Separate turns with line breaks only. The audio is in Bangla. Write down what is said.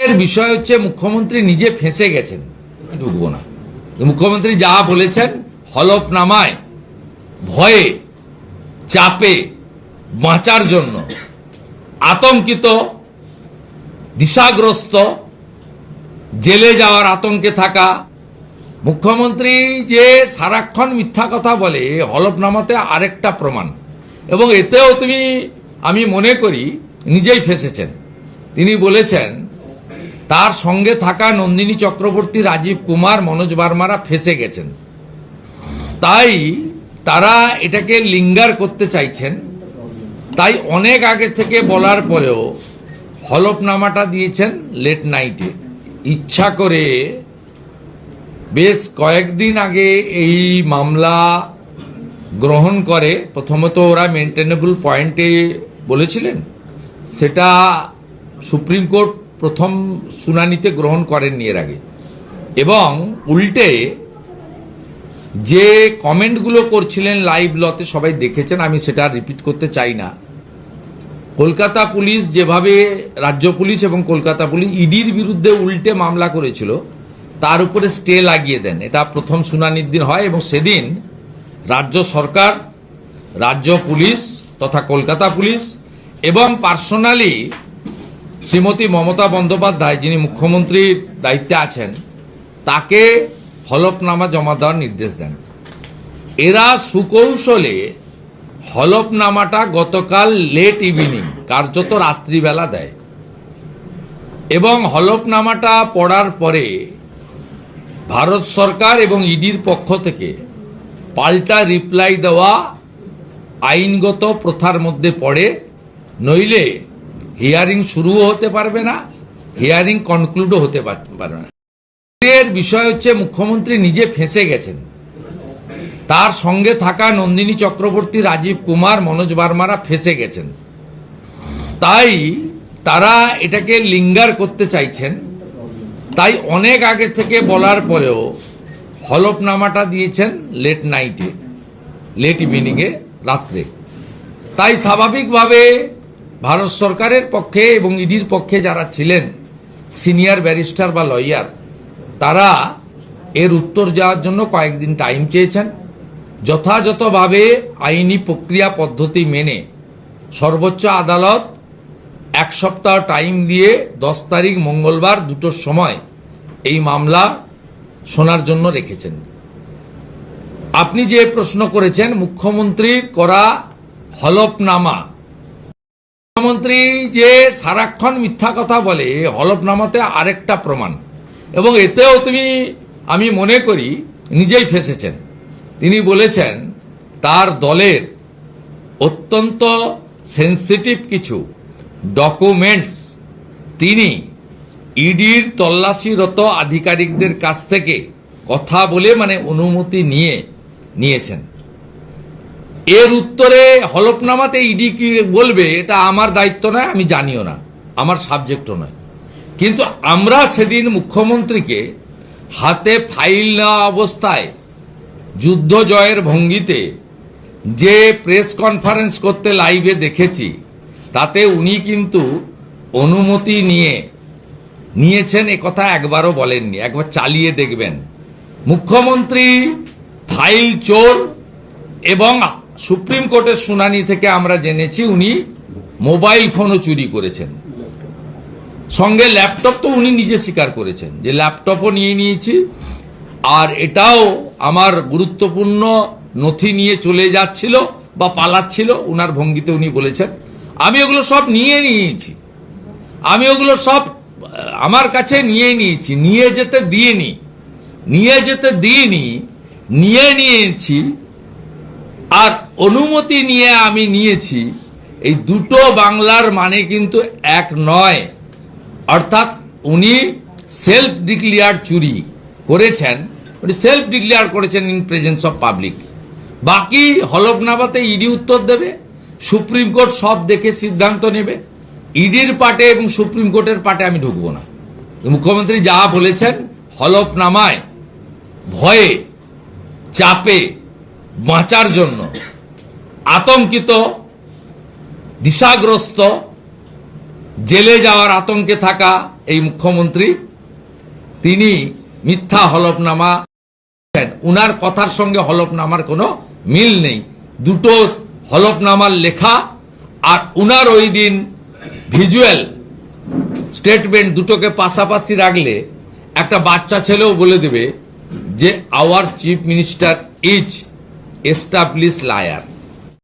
এর বিষয় হচ্ছে মুখ্যমন্ত্রী নিজে ফেঁসে গেছেন, ঢুকবো না। মুখ্যমন্ত্রী যা বলেছেন হলফনামায় ভয়ে চাপে বাঁচার জন্য আতঙ্কিত দিশাগ্রস্ত জেলে যাওয়ার আতঙ্কে থাকা মুখ্যমন্ত্রী যে সারাক্ষণ মিথ্যা কথা বলে হলফনামাতে আরেকটা প্রমাণ। এবং এতেও আমি মনে করি নিজেই ফেঁসেছেন। তিনি বলেছেন তার সঙ্গে থাকা নন্দিনী চক্রবর্তী, রাজীব কুমার, মনোজ বার্মারা ফেঁসে গেছেন, তাই তারা এটাকে লিঙ্গার করতে চাইছেন। তাই অনেক আগে থেকে বলার পরেও হলফনামাটা দিয়েছেন লেট নাইটে, ইচ্ছা করে। বেশ কয়েকদিন আগে এই মামলা গ্রহণ করে। প্রথমত ওরা মেনটেনেবল পয়েন্টে বলেছিলেন, সেটা সুপ্রিম কোর্ট প্রথম শুনানিতে গ্রহণ করেননি এর আগে। এবং উল্টে যে কমেন্টগুলো করছিলেন লাইভ লতে সবাই দেখেছেন, আমি সেটা রিপিট করতে চাই না। কলকাতা পুলিশ যেভাবে, রাজ্য পুলিশ এবং কলকাতা পুলিশ ইডির বিরুদ্ধে উল্টে মামলা করেছিল, তার উপরে স্টে লাগিয়ে দেন। এটা প্রথম শুনানির দিন হয় এবং সেদিন রাজ্য সরকার, রাজ্য পুলিশ তথা কলকাতা পুলিশ এবং পার্সোনালি শ্রীমতী মমতা বন্দ্যোপাধ্যায়, যিনি মুখ্যমন্ত্রীর দায়িত্বে আছেন, তাকে হলফনামা জমা দেওয়ার নির্দেশ দেন। এরা সুকৌশলে হলফনামাটা গতকাল লেট ইভিনিং, কার্যত রাত্রিবেলা দেয়। এবং হলফনামাটা পড়ার পরে ভারত সরকার এবং ইডির পক্ষ থেকে পাল্টা রিপ্লাই দেওয়া আইনগত প্রথার মধ্যে পড়ে। নইলে হিয়ারিং শুরুও হতে পারবে না, হিয়ারিং কনক্লুডও হতে পারবে না। এর বিষয় হচ্ছে মুখ্যমন্ত্রী নিজে ফেঁসে গেছেন। তার সঙ্গে থাকা নন্দিনী চক্রবর্তী, রাজীব কুমার, মনোজ বার্মারা ফেঁসে গেছেন, তাই তারা এটাকে লিঙ্গার করতে চাইছেন। তাই অনেক আগে থেকে বলার পরেও হলফনামাটা দিয়েছেন লেট নাইটে, লেট ইভিনিংয়ে, রাত্রে। তাই স্বাভাবিকভাবে ভারত সরকারের পক্ষে এবং ইডির পক্ষে যারা ছিলেন সিনিয়র ব্যারিস্টার বা লয়ার, তারা এর উত্তর দেওয়ার জন্য কয়েকদিন টাইম চেয়েছেন। যথাযথভাবে আইনি প্রক্রিয়া পদ্ধতি মেনে সর্বোচ্চ আদালত 1 সপ্তাহ টাইম দিয়ে 10 তারিখ মঙ্গলবার 2টোর সময় এই মামলা শোনার জন্য রেখেছেন। আপনি যে প্রশ্ন করেছেন মুখ্যমন্ত্রীর করা হলফনামা, মুখ্যমন্ত্রী যে সারাক্ষণ মিথ্যা কথা বলে হলফনামাতে আরেকটা প্রমাণ। এবং এতেও আমি মনে করি নিজেই ফেঁসেছেন। তিনি বলেছেন তার দলের অত্যন্ত সেন্সিটিভ কিছু ডকুমেন্টস তিনি ইডির তল্লাশিরত আধিকারিকদের কাছ থেকে কথা বলে, মানে অনুমতি নিয়েছেন। এর উত্তরে হলফনামাতে ইডি কি বলবে এটা আমার দায়িত্ব নয়, আমি জানিও না, আমার সাবজেক্টও নয়। কিন্তু আমরা সেদিন মুখ্যমন্ত্রীকে হাতে ফাইল নেওয়া অবস্থায় যুদ্ধ জয়ের ভঙ্গিতে যে প্রেস কনফারেন্স করতে লাইভে দেখেছি, তাতে উনি কিন্তু অনুমতি নিয়েছেন একথা একবারও বলেননি। একবার চালিয়ে দেখবেন। মুখ্যমন্ত্রী ফাইল চোর। এবং সুপ্রিম কোর্টের শুনানি থেকে আমরা জেনেছি উনি মোবাইল ফোনও চুরি করেছেন, সঙ্গে ল্যাপটপ তো উনি নিজে স্বীকার করেছেন যে ল্যাপটপও নিয়েছি, আর এটাও আমার গুরুত্বপূর্ণ নথি নিয়ে চলে যাচ্ছিল বা পালাচ্ছিল, উনার ভঙ্গিতে উনি বলেছেন। আমি ওগুলো সব নিয়েছি, আমি ওগুলো সব আমার কাছে নিয়েছি, নিয়ে যেতে নিয়েছি, আর অনুমতি নিয়ে আমি নিয়েছি। এই দুটো বাংলার মানে কিন্তু এক নয়। অর্থাৎ উনি সেলফ ডিক্লেয়ার চুরি করেছেন, উনি সেলফ ডিক্লেয়ার করেছেন ইন প্রেজেন্স অফ পাবলিক। বাকি হলফনামাতে ইডি উত্তর দেবে, সুপ্রিম কোর্ট সব দেখে সিদ্ধান্ত নেবে। ইডির পাটে এবং সুপ্রিম কোর্টের পাটে আমি ঢুকবো না। মুখ্যমন্ত্রী যা বলেছেন হলফনামায় ভয়ে চাপে বাঁচার জন্য আতঙ্কিত দিশাগ্রস্ত জেলে যাওয়ার আতঙ্কে থাকা এই মুখ্যমন্ত্রী, তিনি মিথ্যা হলফনামা, উনার কথার সঙ্গে হলফনামার কোনো মিল নেই। দুটো হলফনামার লেখা আর উনার ওই দিন ভিজুয়াল স্টেটমেন্ট দুটোকে পাশাপাশি রাখলে একটা বাচ্চা ছেলেও বলে দেবে যে hour chief minister is establish liar.